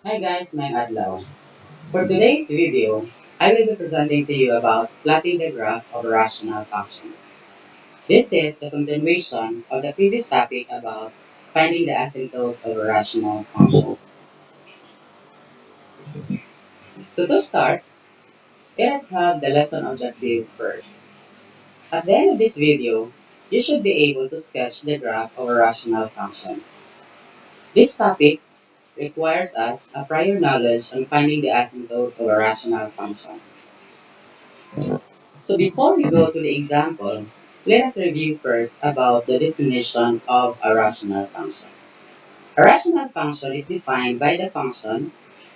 Hi guys, my Adlaw. For today's video, I will be presenting to you about plotting the graph of a rational function. This is the continuation of the previous topic about finding the asymptote of a rational function. So to start, let us have the lesson objective first. At the end of this video, you should be able to sketch the graph of a rational function. This topic requires us a prior knowledge on finding the asymptote of a rational function. So before we go to the example, let us review first about the definition of a rational function. A rational function is defined by the function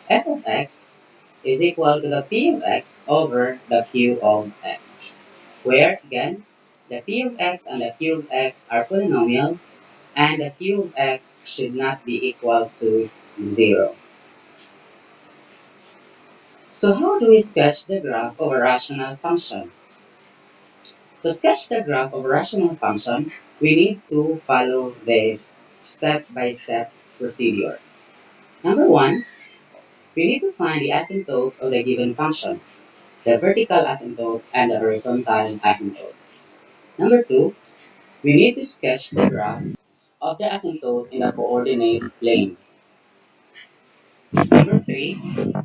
f of x is equal to the p of x over the q of x, where again, the p of x and the q of x are polynomials, and the q of x should not be equal to 0. So how do we sketch the graph of a rational function? To sketch the graph of a rational function, we need to follow this step-by-step procedure. Number one, we need to find the asymptote of the given function, the vertical asymptote and the horizontal asymptote. Number two, we need to sketch the graph of the asymptote in the coordinate plane. Number three,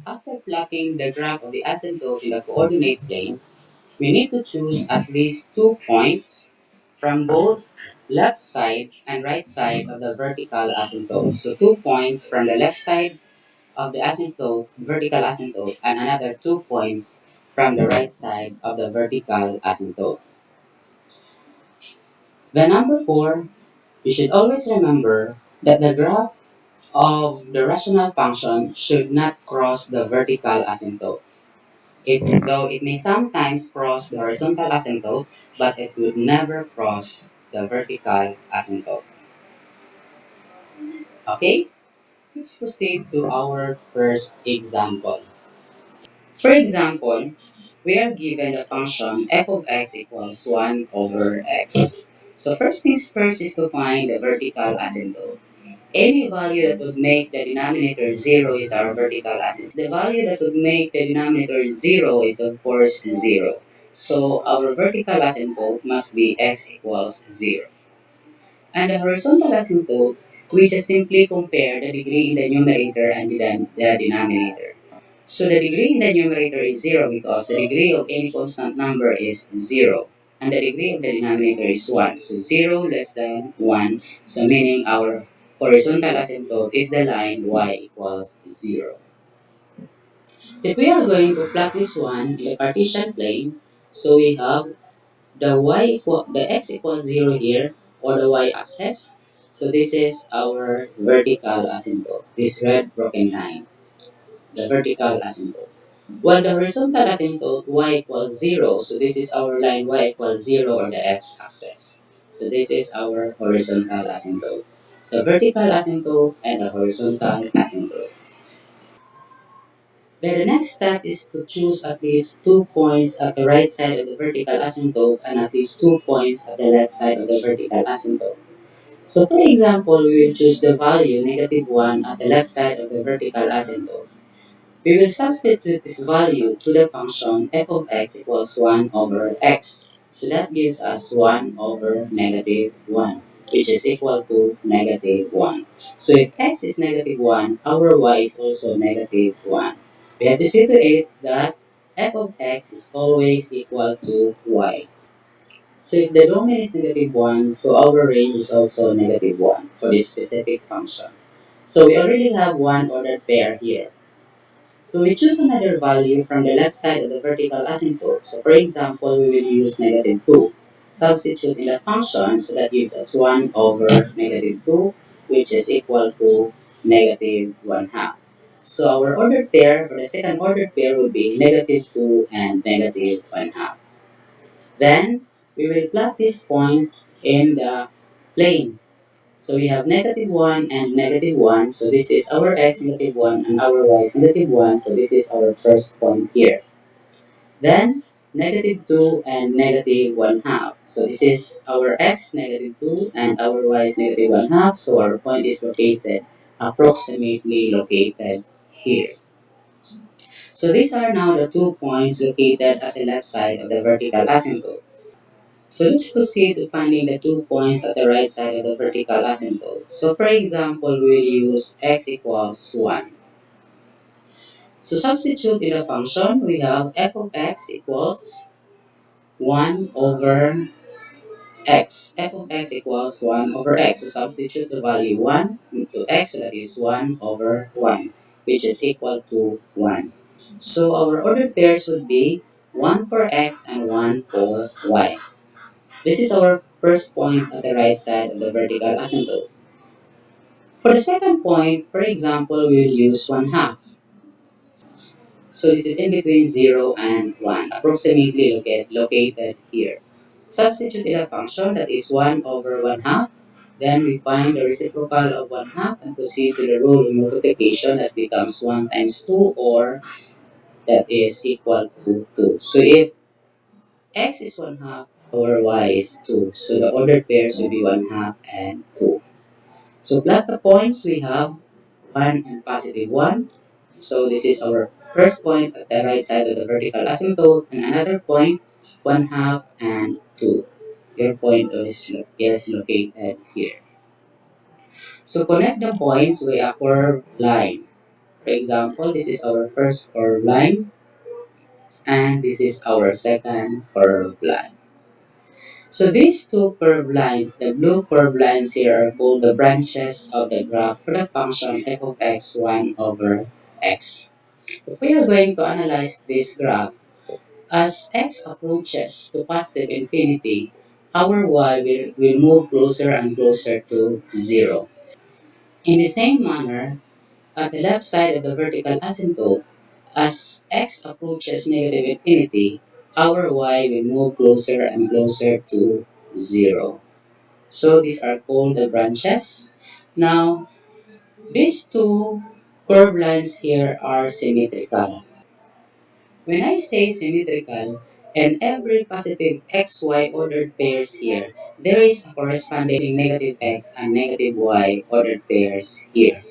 after plotting the graph of the asymptote in the coordinate plane, we need to choose at least 2 points from both left side and right side of the vertical asymptote. So 2 points from the left side of the asymptote, vertical asymptote, and another 2 points from the right side of the vertical asymptote. The number 4, you should always remember that the graph of the rational function should not cross the vertical asymptote. Though it may sometimes cross the horizontal asymptote, but it would never cross the vertical asymptote. Okay, let's proceed to our first example. For example, we are given the function f of x equals 1 over x. So first things first is to find the vertical asymptote. Any value that would make the denominator 0 is our vertical asymptote. The value that would make the denominator 0 is of course 0. So our vertical asymptote must be x equals 0. And the horizontal asymptote, we just simply compare the degree in the numerator and the denominator. So the degree in the numerator is 0 because the degree of any constant number is 0. And the degree of the denominator is 1. So 0 less than 1. So meaning our horizontal asymptote is the line y equals 0. If we are going to plot this one in the Cartesian plane, so we have the x equals 0 here, or the y-axis. So this is our vertical asymptote, this red broken line, the vertical asymptote. While the horizontal asymptote y equals 0, so this is our line y equals 0 or the x-axis. So this is our horizontal asymptote. The vertical asymptote and the horizontal asymptote. Then the next step is to choose at least 2 points at the right side of the vertical asymptote and at least 2 points at the left side of the vertical asymptote. So for example, we will choose the value -1 at the left side of the vertical asymptote. We will substitute this value to the function f of x equals 1 over x. So that gives us 1 over -1, which is equal to -1. So if x is -1, our y is also -1. We have to see to it that f of x is always equal to y. So if the domain is -1, so our range is also -1 for this specific function. So we already have one ordered pair here. So we choose another value from the left side of the vertical asymptote. So for example, we will use -2. Substitute in the function, so that gives us 1 over -2, which is equal to -1/2. So our ordered pair, or the second ordered pair, would be -2 and -1/2. Then, we will plot these points in the plane. So we have -1 and -1. So this is our x -1 and our y is -1. So this is our first point here. Then -2 and -1/2. So this is our x -2 and our y is -1/2. So our point is located, approximately located here. So these are now the 2 points located at the left side of the vertical asymptote. So let's proceed to finding the 2 points at the right side of the vertical asymptote. So for example, we'll use x equals 1. So substitute in the function, we have f of x equals 1 over x. F of x equals 1 over x. So substitute the value 1 into x, so that is 1 over 1, which is equal to 1. So our ordered pairs would be 1 for x and 1 for y. This is our first point at the right side of the vertical asymptote. For the second point, for example, we will use 1 half. So this is in between 0 and 1, approximately located here. Substitute in a function that is 1 over 1 half. Then we find the reciprocal of 1 half and proceed to the rule of multiplication that becomes 1 times 2, or that is equal to 2. So if x is 1 half, our y is 2. So the ordered pairs will be 1 half and 2. So plot the points, we have 1 and positive 1. So this is our first point at the right side of the vertical asymptote, and another point, 1 half and 2. Your point is located here. So connect the points with a curved line. For example, this is our first curved line, and this is our second curved line. So these two curved lines, the blue curved lines here, are called the branches of the graph for the function f of x 1 over x. If we are going to analyze this graph, as x approaches to positive infinity, our y will move closer and closer to 0. In the same manner, at the left side of the vertical asymptote, as x approaches negative infinity, our y will move closer and closer to 0. So these are called the branches. Now, these two curved lines here are symmetrical. When I say symmetrical, in every positive xy ordered pairs here, there is a corresponding negative x and negative y ordered pairs here.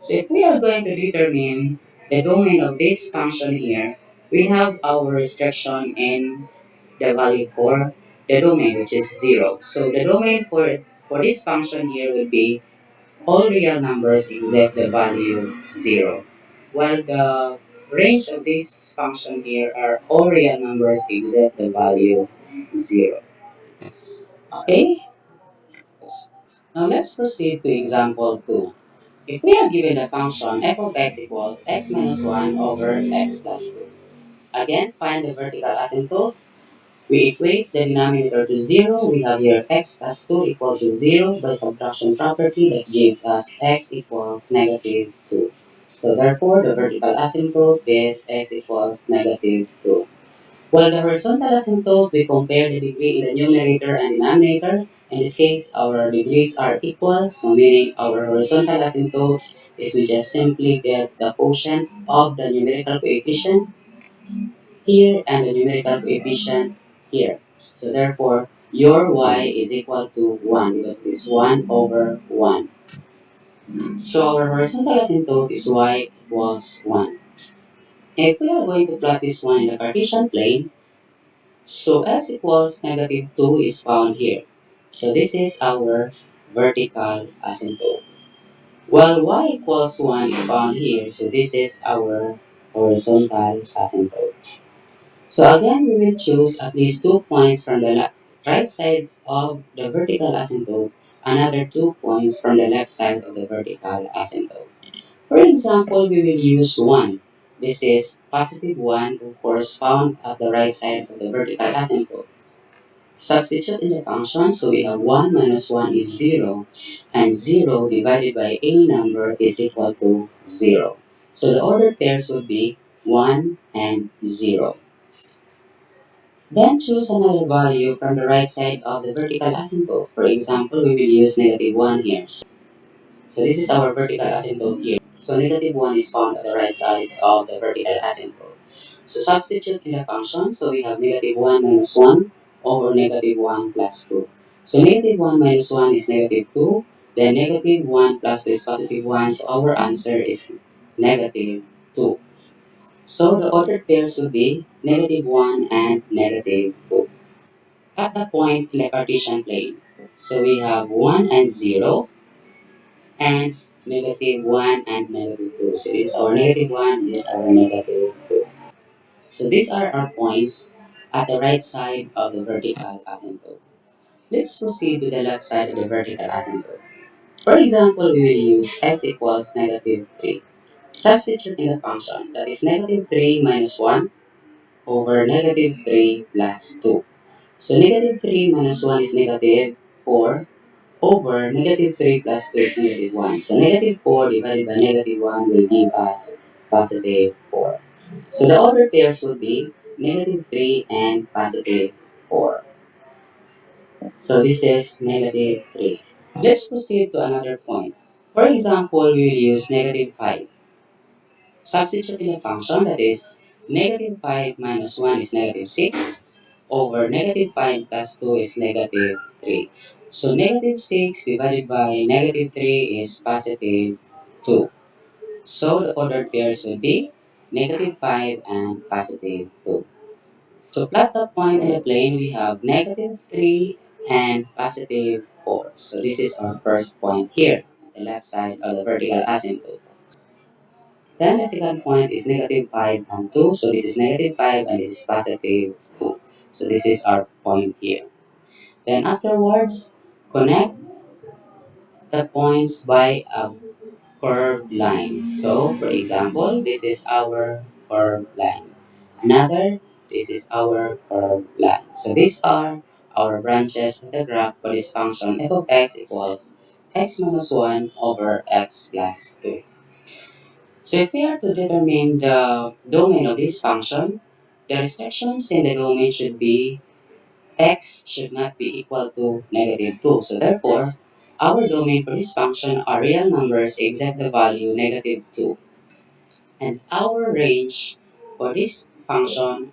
So if we are going to determine the domain of this function here, we have our restriction in the value for the domain, which is 0. So the domain for this function here would be all real numbers except the value 0. While the range of this function here are all real numbers except the value 0. Okay? Now let's proceed to example 2. If we are given the function f of x equals x minus 1 over x plus 2. Again, find the vertical asymptote. We equate the denominator to 0. We have here x plus 2 equal to 0 by subtraction property that gives us x equals negative 2. So therefore, the vertical asymptote is x equals negative 2. While the horizontal asymptote, we compare the degree in the numerator and denominator. In this case, our degrees are equal, so meaning our horizontal asymptote is we just simply get the quotient of the numerical coefficient here and the numerical coefficient here. So therefore, your y is equal to 1 because it is 1 over 1. So our horizontal asymptote is y equals 1. If we are going to plot this one in the Cartesian plane, so x equals negative 2 is found here. So this is our vertical asymptote. While y equals 1 is found here, so this is our horizontal asymptote. So again, we will choose at least 2 points from the right side of the vertical asymptote, another 2 points from the left side of the vertical asymptote. For example, we will use 1. This is positive 1, of course, found at the right side of the vertical asymptote. Substitute in the function, so we have 1 minus 1 is 0, and 0 divided by any number is equal to 0. So the ordered pairs would be 1 and 0. Then choose another value from the right side of the vertical asymptote. For example, we will use negative 1 here. So this is our vertical asymptote here. So negative 1 is found at the right side of the vertical asymptote. So substitute in the function. So we have negative 1 minus 1 over negative 1 plus 2. So negative 1 minus 1 is negative 2. Then negative 1 plus 2 is positive 1. So our answer is negative 2. So the ordered pairs would be negative 1 and negative 2. At that point in the Cartesian plane, so we have 1 and 0, and negative 1 and negative 2. So this is our negative 1, this is our negative 2. So these are our points at the right side of the vertical asymptote. Let's proceed to the left side of the vertical asymptote. For example, we will use x equals negative 3. Substitute in the function, that is negative 3 minus 1 over negative 3 plus 2. So negative 3 minus 1 is negative 4 over negative 3 plus 2 is negative 1. So negative 4 divided by negative 1 will give us positive 4. So the order pairs would be negative 3 and positive 4. So this is negative 3. Let's proceed to another point. For example, we will use negative 5. Substitute in a function, that is negative 5 minus 1 is negative 6 over negative 5 plus 2 is negative 3. So negative 6 divided by negative 3 is positive 2. So the ordered pairs will be negative 5 and positive 2. To plot the point in the plane, we have negative 3 and positive 4. So this is our first point here, the left side of the vertical asymptote. Then the second point is negative 5 and 2. So this is negative 5 and this is positive 2. So this is our point here. Then afterwards, connect the points by a curved line. So for example, this is our curved line. Another, this is our curved line. So these are our branches of the graph for this function f of x equals x minus 1 over x plus 2. So if we are to determine the domain of this function, the restrictions in the domain should be x should not be equal to negative 2. So therefore, our domain for this function are real numbers except the value negative 2. And our range for this function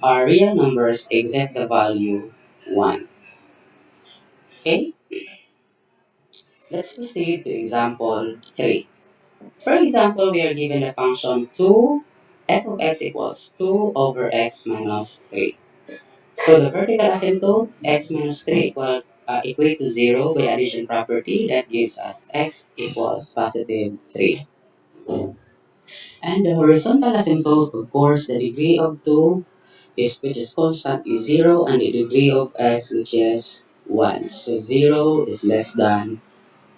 are real numbers except the value 1. Okay, let's proceed to example 3. For example, we are given the function 2 f of x equals 2 over x minus 3. So the vertical asymptote x minus 3 equate to 0 by addition property that gives us x equals positive 3. And the horizontal asymptote, of course, the degree of 2 is which is constant is 0 and the degree of x which is 1. So 0 is less than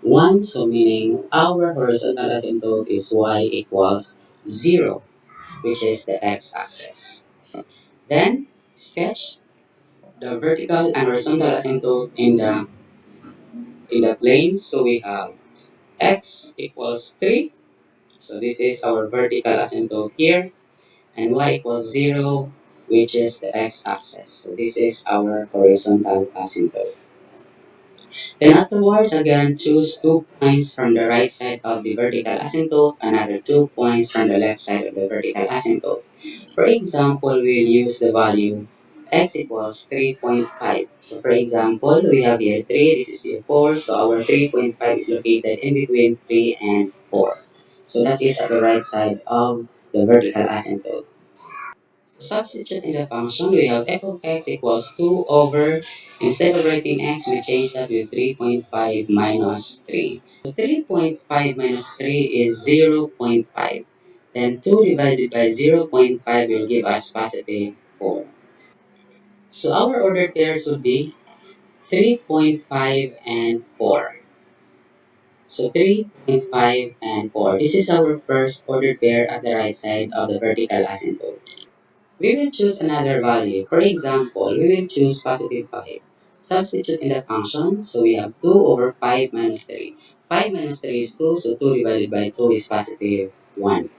1, so meaning our horizontal asymptote is y equals 0, which is the x-axis. Then sketch the vertical and horizontal asymptote in the plane. So we have x equals 3. So this is our vertical asymptote here. And y equals 0, which is the x-axis. So this is our horizontal asymptote. Then afterwards, again, choose 2 points from the right side of the vertical asymptote, another 2 points from the left side of the vertical asymptote. For example, we'll use the value x equals 3.5. So for example, we have here 3, this is here 4, so our 3.5 is located in between 3 and 4. So that is at the right side of the vertical asymptote. Substitute in the function, we have f of x equals 2 over, instead of writing x, we change that with 3.5 minus 3. So 3.5 minus 3 is 0.5. Then 2 divided by 0.5 will give us positive 4. So our ordered pairs would be 3.5 and 4. So 3.5 and 4. This is our first ordered pair at the right side of the vertical asymptote. We will choose another value. For example, we will choose positive 5. Substitute in the function, so we have 2 over 5 minus 3. 5 minus 3 is 2, so 2 divided by 2 is positive 1.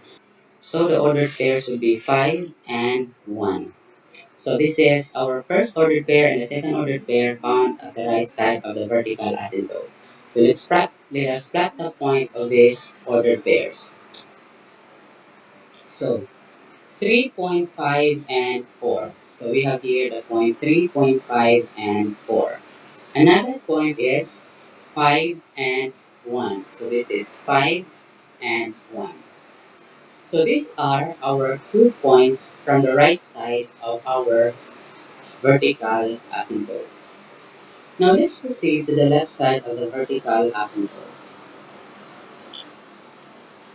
So the ordered pairs would be 5 and 1. So this is our first ordered pair and the second ordered pair found at the right side of the vertical asymptote. So let us plot the point of these ordered pairs. So 3.5 and 4. So we have here the point 3.5 and 4. Another point is 5 and 1. So this is 5 and 1. So these are our 2 points from the right side of our vertical asymptote. Now let's proceed to the left side of the vertical asymptote.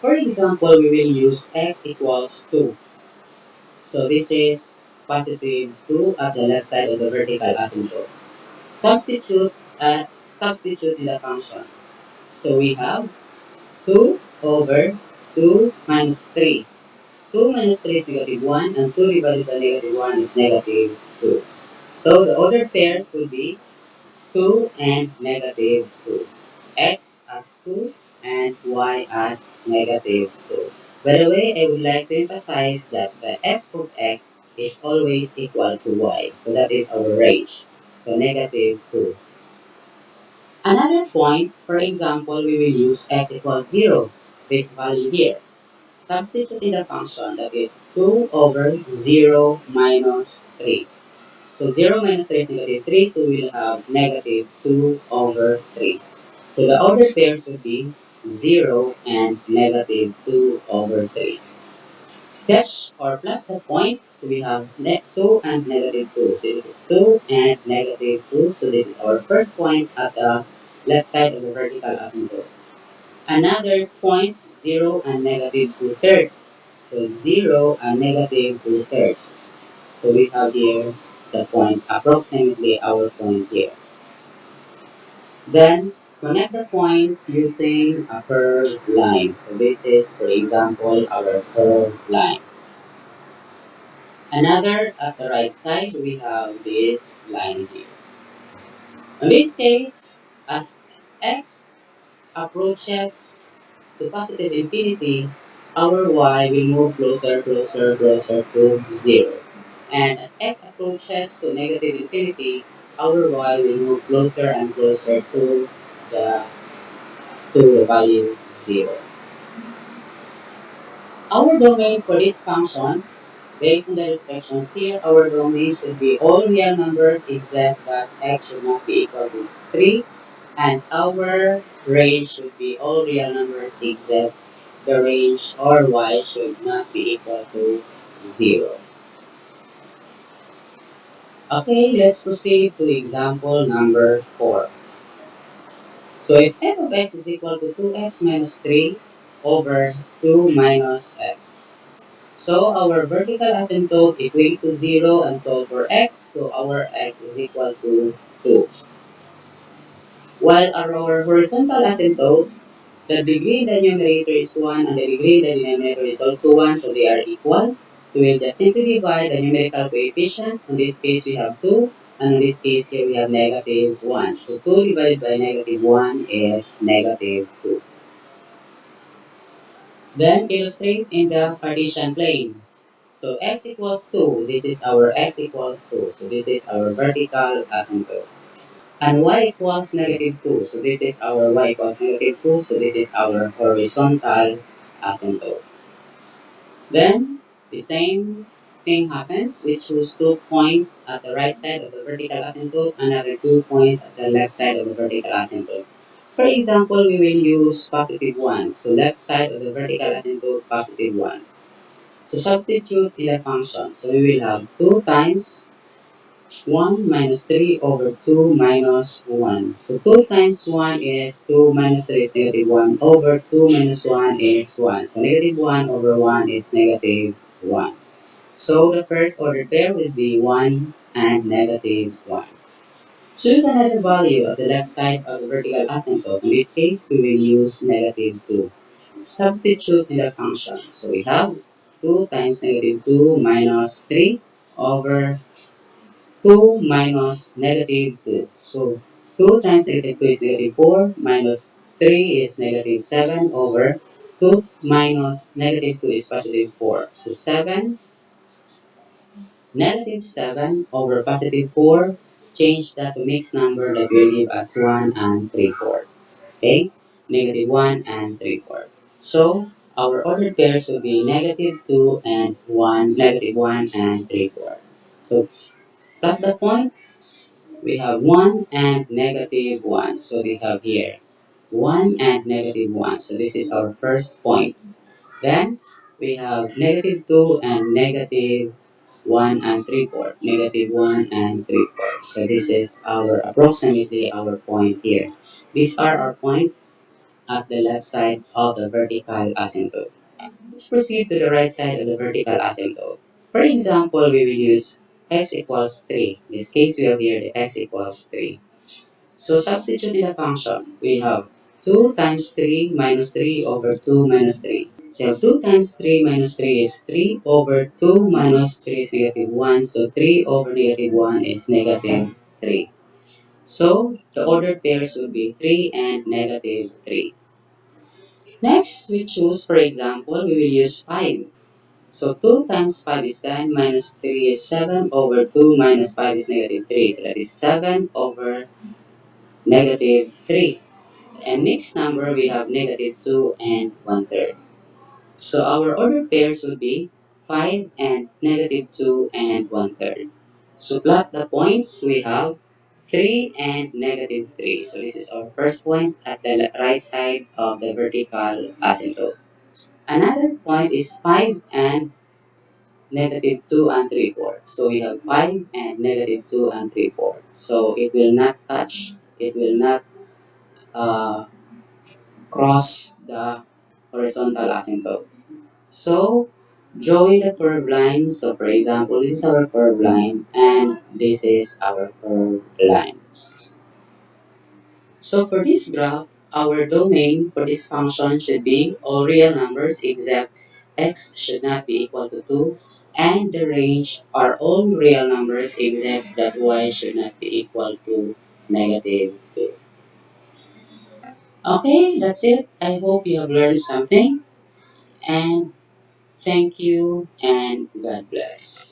For example, we will use x equals 2. So this is positive 2 at the left side of the vertical asymptote. Substitute in the function. So we have 2 over 2 minus 3. 2 minus 3 is negative 1 and 2 divided by negative 1 is negative 2. So the ordered pairs will be 2 and negative 2. X as 2 and Y as negative 2. By the way, I would like to emphasize that the f of x is always equal to y. So that is our range. So negative 2. Another point, for example, we will use x equals 0, this value here. Substitute in the function, that is 2 over 0 minus 3. So 0 minus 3 is negative 3, so we will have negative 2 over 3. So the ordered pairs would be 0 and negative 2 over 3. Sketch or plot the points. We have 2 and negative 2. So this is 2 and negative 2. So this is our first point at the left side of the vertical asymptote. Another point, 0 and negative 2 thirds. So 0 and negative 2 thirds. So we have here the point, approximately our point here. Then connect the points using a curved line. So this is, for example, our curved line. Another at the right side, we have this line here. In this case, as x approaches to positive infinity, our y will move closer, closer, closer to 0. And as x approaches to negative infinity, our y will move closer and closer the to the value 0. Our domain for this function, based on the restrictions here, our domain should be all real numbers except that x should not be equal to 3, and our range should be all real numbers except the range or y should not be equal to 0. Okay, let's proceed to example number 4. So if f of x is equal to 2x minus 3 over 2 minus x. So our vertical asymptote equate to 0 and solve for x. So our x is equal to 2. While our horizontal asymptote, the degree in the numerator is 1 and the degree in the denominator is also 1, so they are equal. So we'll just simply divide the numerical coefficient. In this case, we have 2, and in this case here we have negative 1. So 2 divided by negative 1 is negative 2. Then illustrate in the Cartesian plane. So x equals 2, this is our x equals 2. So this is our vertical asymptote. And y equals negative 2. So this is our y equals negative 2. So this is our horizontal asymptote. Then the same thing happens. We choose 2 points at the right side of the vertical asymptote, another 2 points at the left side of the vertical asymptote. For example, we will use positive 1. So left side of the vertical asymptote, positive 1. So substitute in the function. So we will have 2 times 1 minus 3 over 2 minus 1. So 2 times 1 is 2 minus 3 is negative 1 over 2 minus 1 is 1. So negative 1 over 1 is negative 1. So the first order pair will be 1 and negative 1. Choose another value at the left side of the vertical asymptote. In this case, we will use negative 2. Substitute in the function. So we have 2 times negative 2 minus 3 over 2 minus negative 2. So 2 times negative 2 is negative 4 minus 3 is negative 7 over 2 minus negative 2 is positive 4. So 7, negative 7 over positive 4, change that to mixed number that will give us 1 and 3/4. Okay? Negative 1 and 3/4. So our ordered pairs will be negative 2 and 1, negative 1 and 3/4. So plot the points. We have 1 and negative 1. So we have here 1 and negative 1. So this is our first point. Then we have negative 2 and negative 1 and 3/4. Negative 1 and 3/4. So this is our approximately our point here. These are our points at the left side of the vertical asymptote. Let's proceed to the right side of the vertical asymptote. For example, we will use x equals 3. In this case, we have here the x equals 3. So substitute in the function. We have 2 times 3 minus 3 over 2 minus 3. So you have 2 times 3 minus 3 is 3 over 2 minus 3 is negative 1. So 3 over negative 1 is negative 3. So the ordered pairs would be 3 and negative 3. Next, we choose, for example, we will use 5. So 2 times 5 is 10, minus 3 is 7 over 2 minus 5 is negative 3. So that is 7 over negative 3. And next number, we have negative 2 and 1/3. So our order pairs would be 5 and negative 2 and 1/3. So plot the points, we have 3 and negative 3. So this is our first point at the right side of the vertical asymptote. Another point is 5 and negative 2 and 3/4. So we have 5 and negative 2 and 3/4. So it will not touch, it will not uh, cross the horizontal asymptote. So drawing the curved line, so for example, this is our curved line and this is our curved line. So for this graph, our domain for this function should be all real numbers except x should not be equal to 2, and the range are all real numbers except that y should not be equal to negative 2. Okay, that's it. I hope you have learned something, and thank you and God bless.